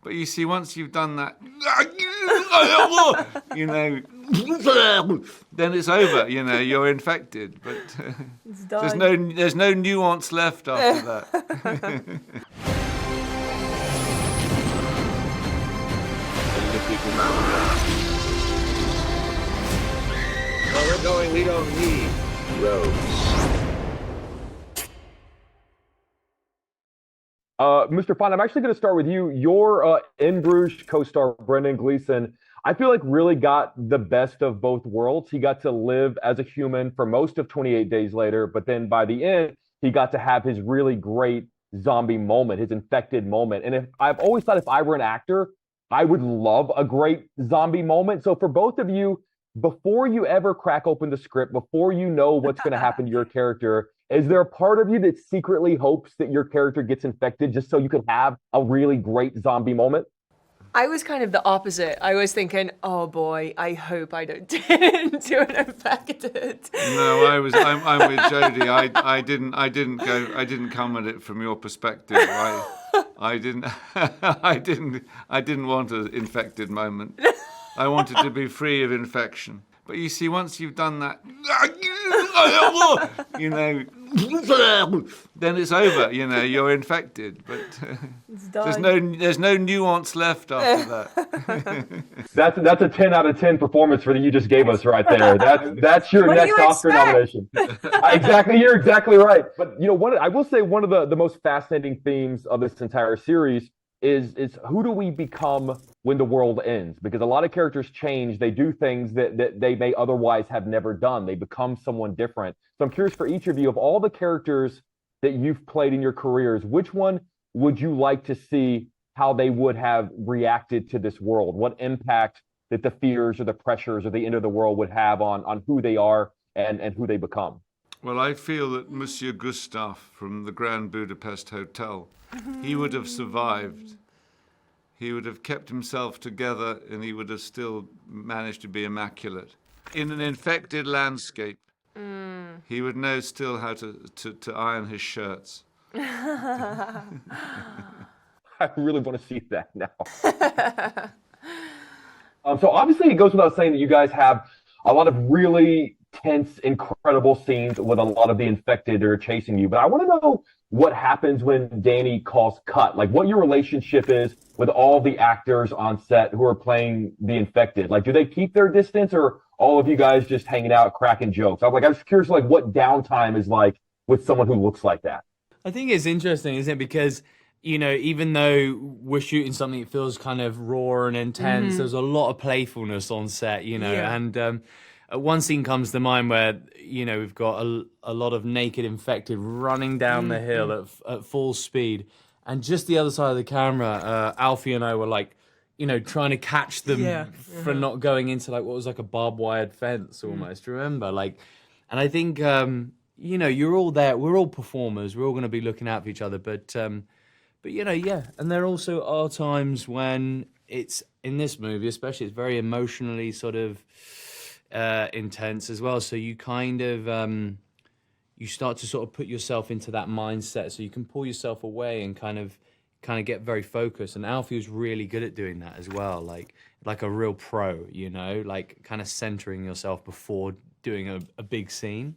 But you see, once you've done that, you know, then it's over. You know, you're infected. But It's there's no nuance left after that. Where we're going, we don't need roads. Mr. Fiennes, I'm actually going to start with you. Your In Bruges co-star Brendan Gleeson, I feel like really got the best of both worlds. He got to live as a human for most of 28 Days Later, but then by the end, he got to have his really great zombie moment, his infected moment. And I've always thought if I were an actor, I would love a great zombie moment. So for both of you, before you ever crack open the script, before you know what's going to happen to your character, is there a part of you that secretly hopes that your character gets infected just so you can have a really great zombie moment? I was kind of the opposite. I was thinking, oh boy, I hope I don't turn into an infected. No, I'm with Jodie. I didn't come at it from your perspective. I didn't want an infected moment. I wanted to be free of infection. But you see, once you've done that, you know, then it's over. You know, you're infected. But there's no nuance left after that. That's a 10 out of 10 performance for that you just gave us right there. That's your next Oscar nomination. Exactly, you're exactly right. But you know, I will say one of the most fascinating themes of this entire series is who do we become when the world ends? Because a lot of characters change. They do things that they may otherwise have never done. They become someone different. So I'm curious for each of you, of all the characters that you've played in your careers, which one would you like to see how they would have reacted to this world? What impact that the fears or the pressures or the end of the world would have on who they are and who they become? Well, I feel that Monsieur Gustave from the Grand Budapest Hotel, he would have survived. He would have kept himself together and he would have still managed to be immaculate. In an infected landscape, he would know still how to iron his shirts. I really want to see that now. So obviously it goes without saying that you guys have a lot of really tense, incredible scenes with a lot of the infected that are chasing you. But I want to know what happens when Danny calls cut, like what your relationship is with all the actors on set who are playing the infected. Like, do they keep their distance or all of you guys just hanging out, cracking jokes? I'm just curious, like what downtime is like with someone who looks like that. I think it's interesting, isn't it? Because, you know, even though we're shooting something that feels kind of raw and intense, there's a lot of playfulness on set, you know, and one scene comes to mind where, you know, we've got a lot of naked infected running down the hill at full speed. And just the other side of the camera, Alfie and I were like, you know, trying to catch them for not going into like what was like a barbed wired fence almost, remember? Like, and I think, you know, you're all there. We're all performers. We're all going to be looking out for each other. But you know, yeah. And there also are times when it's, in this movie especially, it's very emotionally sort of intense as well, so you kind of you start to sort of put yourself into that mindset, so you can pull yourself away and kind of get very focused. And Alfie was really good at doing that as well, like a real pro, you know, like kind of centering yourself before doing a big scene,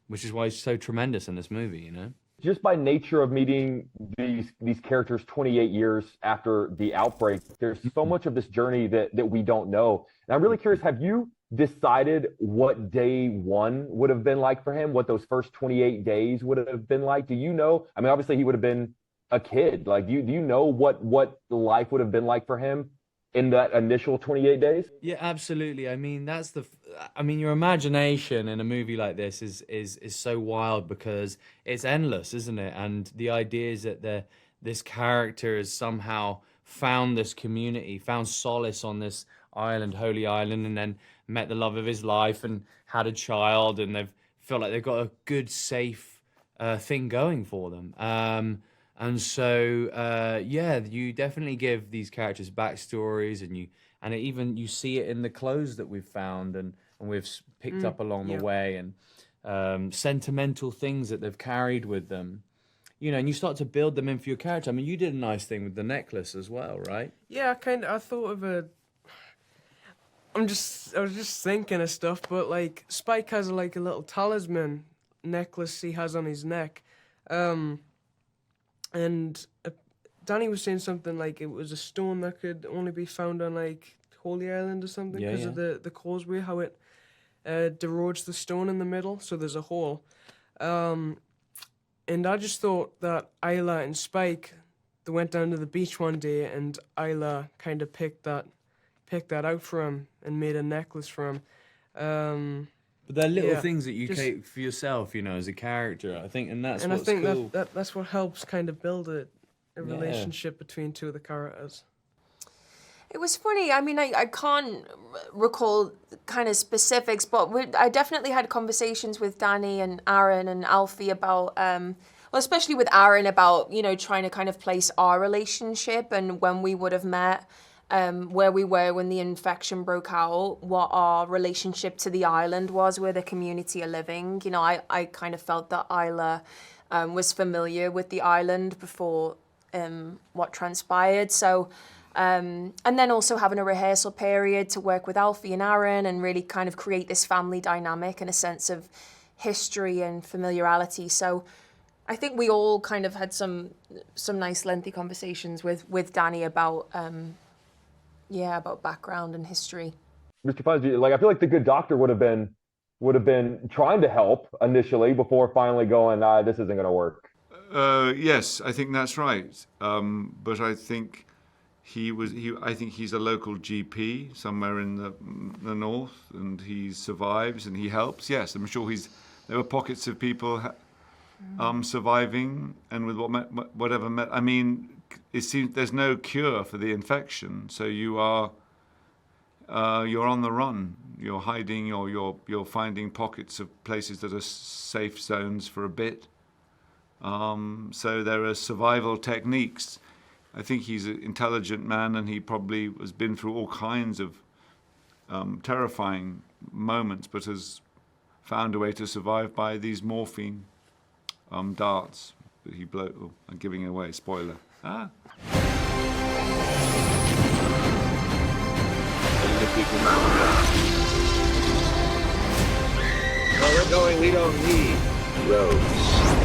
which is why he's so tremendous in this movie, you know. Just by nature of meeting these characters 28 years after the outbreak, there's so much of this journey that we don't know. And I'm really curious, have you decided what day one would have been like for him, what those first 28 days would have been like? Do you know? I mean, obviously he would have been a kid. Like, do you know what life would have been like for him in that initial 28 days? Yeah, absolutely. I mean, your imagination in a movie like this is so wild because it's endless, isn't it? And the idea is that this character has somehow found this community, found solace on this island, Holy Island, and then met the love of his life and had a child, and they've felt like they've got a good, safe thing going for them. And so, yeah, you definitely give these characters backstories, and you see it in the clothes that we've found and we've picked up along the way, and sentimental things that they've carried with them. you know, and you start to build them in for your character. I mean, you did a nice thing with the necklace as well, right? Yeah, I thought of a. I was just thinking of stuff, but like Spike has like a little talisman necklace he has on his neck, and Danny was saying something like it was a stone that could only be found on like Holy Island or something because of the causeway, how it derodes the stone in the middle, so there's a hole. And I just thought that Isla and Spike, they went down to the beach one day, and Isla kind of picked that out for him and made a necklace for him. But they're little Yeah, things that you just- take for yourself, you know, as a character. I think, and that's And I what's think cool. that's what helps kind of build a relationship between two of the characters. It was funny. I mean, I can't recall kind of specifics, but I definitely had conversations with Danny and Aaron and Alfie about, well, especially with Aaron about, you know, trying to kind of place our relationship and when we would have met, where we were when the infection broke out, what our relationship to the island was, where the community are living. You know, I kind of felt that Isla was familiar with the island before what transpired. So, and then also having a rehearsal period to work with Alfie and Aaron and really kind of create this family dynamic and a sense of history and familiarity. So I think we all kind of had some nice lengthy conversations with Danny about about background and history. Mr. Fuzzy, like I feel like the good doctor would have been trying to help initially before finally going, this isn't going to work. Yes, I think that's right. But I think I think he's a local GP somewhere in the north, and he survives and he helps. Yes, I'm sure there were pockets of people surviving, and with whatever. I mean, it seems there's no cure for the infection, so you're on the run. You're hiding, or you're finding pockets of places that are safe zones for a bit. So there are survival techniques. I think he's an intelligent man, and he probably has been through all kinds of terrifying moments, but has found a way to survive by these morphine darts that he blew. Oh, I'm giving away, spoiler. Where we're going, we don't need roads.